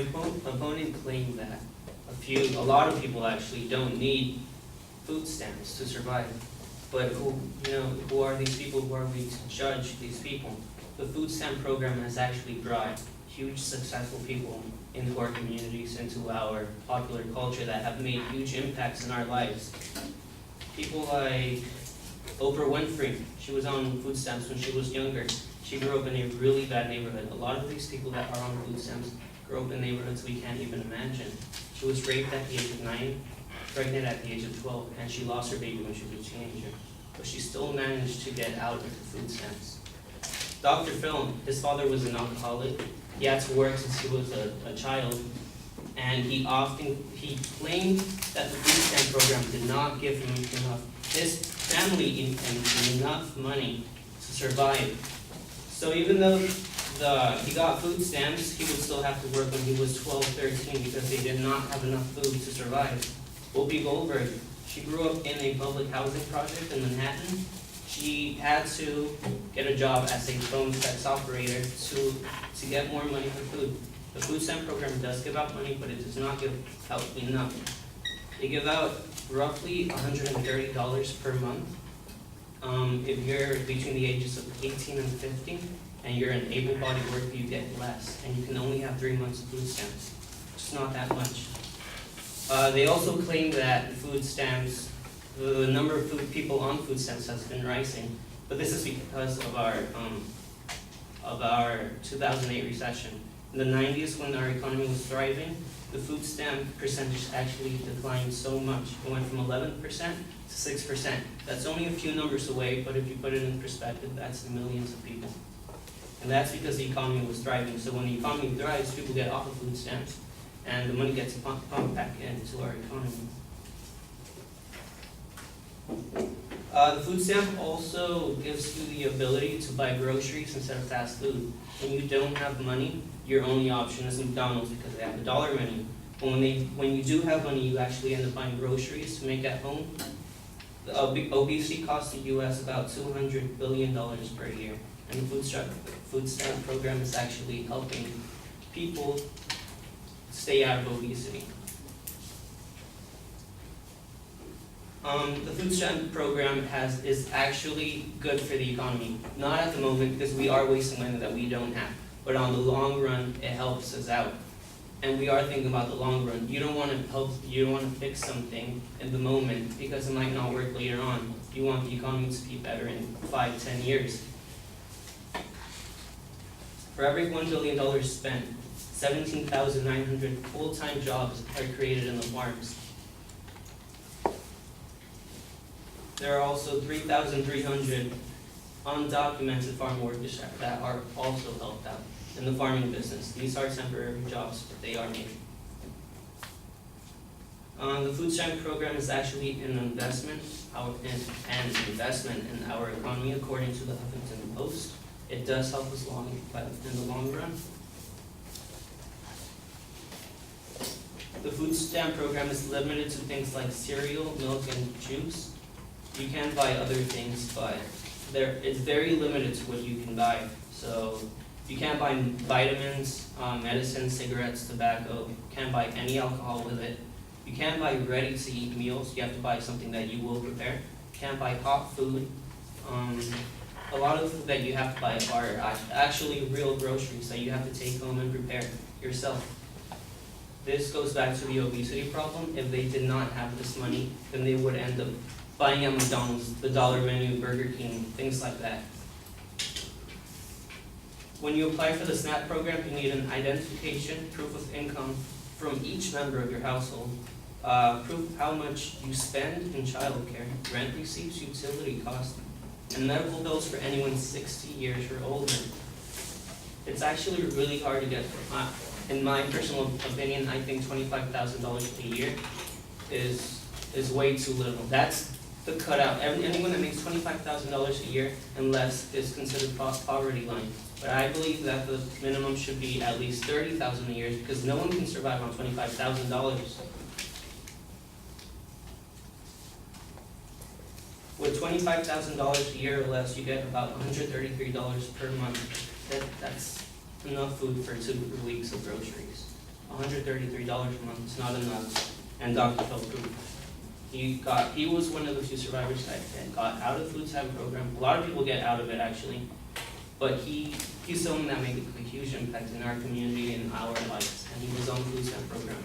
opponent claimed that a lot of people actually don't need food stamps to survive. But who are these people? Who are we to judge these people? The food stamp program has actually brought huge successful people into our communities, into our popular culture that have made huge impacts in our lives. People like Oprah Winfrey, she was on food stamps when she was younger. She grew up in a really bad neighborhood. A lot of these people that are on food stamps grew up in neighborhoods we can't even imagine. She was raped at the age of 9, pregnant at the age of 12, and she lost her baby when she was a teenager. But she still managed to get out of the food stamps. Dr. Phil, his father was an alcoholic. He had to work since he was a child, and he claimed that the food stamp program did not give him his family enough money to survive. So even though he got food stamps, he would still have to work when he was 12, 13 because they did not have enough food to survive. Whoopi Goldberg, she grew up in a public housing project in Manhattan. She had to get a job as a phone sex operator to get more money for food. The food stamp program does give out money, but it does not give out enough. They give out roughly $130 per month. If you're between the ages of 18 and 50, and you're an able-bodied worker, you get less, and you can only have 3 months of food stamps. It's not that much. They also claim that food stamps, the number of people on food stamps has been rising, but this is because of our 2008 recession. In the 90s, when our economy was thriving, the food stamp percentage actually declined so much. It went from 11% to 6%. That's only a few numbers away, but if you put it in perspective, that's millions of people. And that's because the economy was thriving. So when the economy thrives, people get off of food stamps, and the money gets pumped back into our economy. The food stamp also gives you the ability to buy groceries instead of fast food. When you don't have money, your only option is McDonald's because they have a $1 menu. But when you do have money, you actually end up buying groceries to make at home. The obesity costs the U.S. about $200 billion per year. And the food stamp program is actually helping people stay out of obesity. The food stamp program is actually good for the economy. Not at the moment because we are wasting money that we don't have. But on the long run, it helps us out. And we are thinking about the long run. You don't want to fix something in the moment because it might not work later on. You want the economy to be better in 5, 10 years. For every $1 billion spent, 17,900 full-time jobs are created in the farms. There are also 3,300 undocumented farm workers that are also helped out in the farming business. These are temporary jobs, but they are needed. The food stamp program is actually an investment in our economy, according to the Huffington Post. It does help us in the long run. The food stamp program is limited to things like cereal, milk, and juice. You can buy other things, but it's very limited to what you can buy. So you can't buy vitamins, medicine, cigarettes, tobacco. You can't buy any alcohol with it. You can't buy ready-to-eat meals. You have to buy something that you will prepare. You can't buy hot food. A lot of food that you have to buy are actually real groceries that you have to take home and prepare yourself. This goes back to the obesity problem. If they did not have this money, then they would end up buying at McDonald's, the $1 menu, Burger King, things like that. When you apply for the SNAP program, you need an identification, proof of income from each member of your household, proof of how much you spend in childcare, rent receipts, utility costs, and medical bills for anyone 60 years or older. It's actually really hard to get. In my personal opinion, I think $25,000 a year is way too little. That's the cutout. Anyone that makes $25,000 a year and less is considered poverty line. But I believe that the minimum should be at least $30,000 a year because no one can survive on $25,000. With $25,000 a year or less, you get about $133 per month. That's enough food for 2 weeks of groceries. $133 a month is not enough, and Dr. Phil proved. He was one of the few survivors that got out of the food stamp program. A lot of people get out of it actually, but he's someone that made a huge impact in our community and our lives, and he was on the food stamp program.